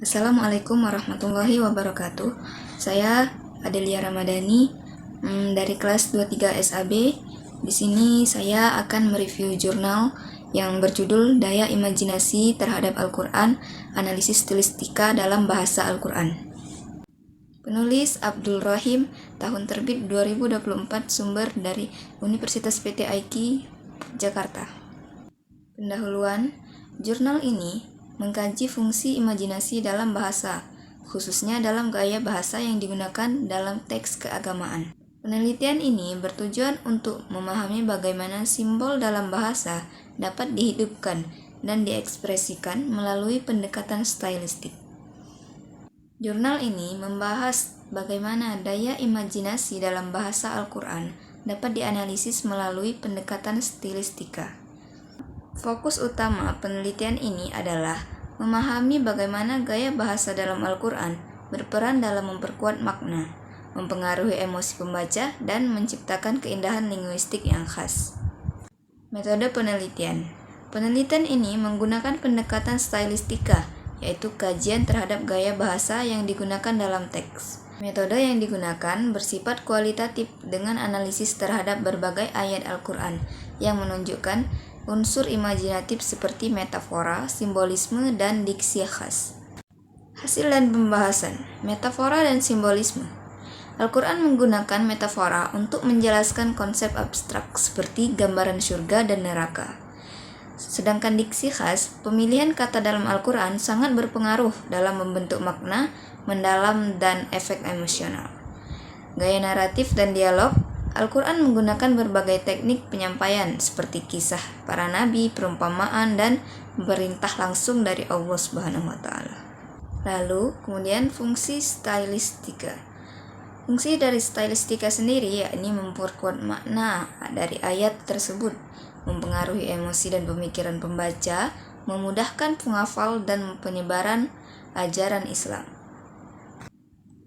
Assalamualaikum warahmatullahi wabarakatuh. Saya Adelia Ramadhani dari kelas 23 SAB. Di sini saya akan mereview jurnal yang berjudul Daya Imajinasi Terhadap Al-Quran, Analisis Stilistika dalam Bahasa Al-Quran. Penulis Abdul Rahim, tahun terbit 2024, sumber dari Universitas PT Aiki, Jakarta. Pendahuluan, jurnal ini mengkaji fungsi imajinasi dalam bahasa, khususnya dalam gaya bahasa yang digunakan dalam teks keagamaan. Penelitian ini bertujuan untuk memahami bagaimana simbol dalam bahasa dapat dihidupkan dan diekspresikan melalui pendekatan stylistik. Jurnal ini membahas bagaimana daya imajinasi dalam bahasa Al-Quran dapat dianalisis melalui pendekatan stilistika. Fokus utama penelitian ini adalah memahami bagaimana gaya bahasa dalam Al-Quran berperan dalam memperkuat makna, mempengaruhi emosi pembaca, dan menciptakan keindahan linguistik yang khas. Metode penelitian. Penelitian ini menggunakan pendekatan stylistika, yaitu kajian terhadap gaya bahasa yang digunakan dalam teks. Metode yang digunakan bersifat kualitatif dengan analisis terhadap berbagai ayat Al-Quran yang menunjukkan unsur imajinatif seperti metafora, simbolisme, dan diksi khas. Hasil dan pembahasan. Metafora dan simbolisme. Al-Quran menggunakan metafora untuk menjelaskan konsep abstrak seperti gambaran surga dan neraka. Sedangkan diksi khas, pemilihan kata dalam Al-Quran sangat berpengaruh dalam membentuk makna mendalam dan efek emosional. Gaya naratif dan dialog. Al-Quran menggunakan berbagai teknik penyampaian seperti kisah para nabi, perumpamaan, dan perintah langsung dari Allah Subhanahu wa Ta'ala. Lalu, kemudian fungsi stylistika. Fungsi dari stylistika sendiri yakni memperkuat makna dari ayat tersebut, mempengaruhi emosi dan pemikiran pembaca, memudahkan penghafal dan penyebaran ajaran Islam.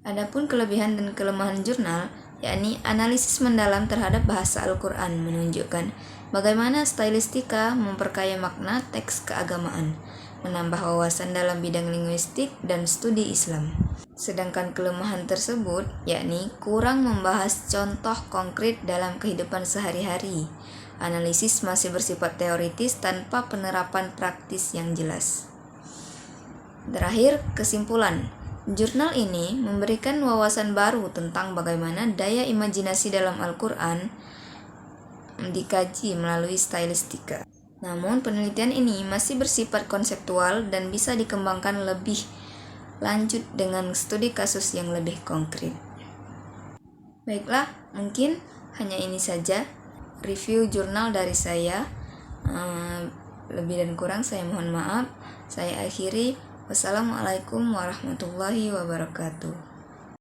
Adapun kelebihan dan kelemahan jurnal, yakni analisis mendalam terhadap bahasa Al-Quran menunjukkan bagaimana stylistika memperkaya makna teks keagamaan, menambah wawasan dalam bidang linguistik dan studi Islam. Sedangkan kelemahan tersebut yakni kurang membahas contoh konkret dalam kehidupan sehari-hari. Analisis masih bersifat teoritis tanpa penerapan praktis yang jelas. Terakhir, kesimpulan. Jurnal ini memberikan wawasan baru tentang bagaimana daya imajinasi dalam Al-Quran dikaji melalui stylistika. Namun, penelitian ini masih bersifat konseptual dan bisa dikembangkan lebih lanjut dengan studi kasus yang lebih konkret. Baiklah, mungkin hanya ini saja review jurnal dari saya. Lebih dan kurang saya mohon maaf. Saya akhiri. Wassalamualaikum warahmatullahi wabarakatuh.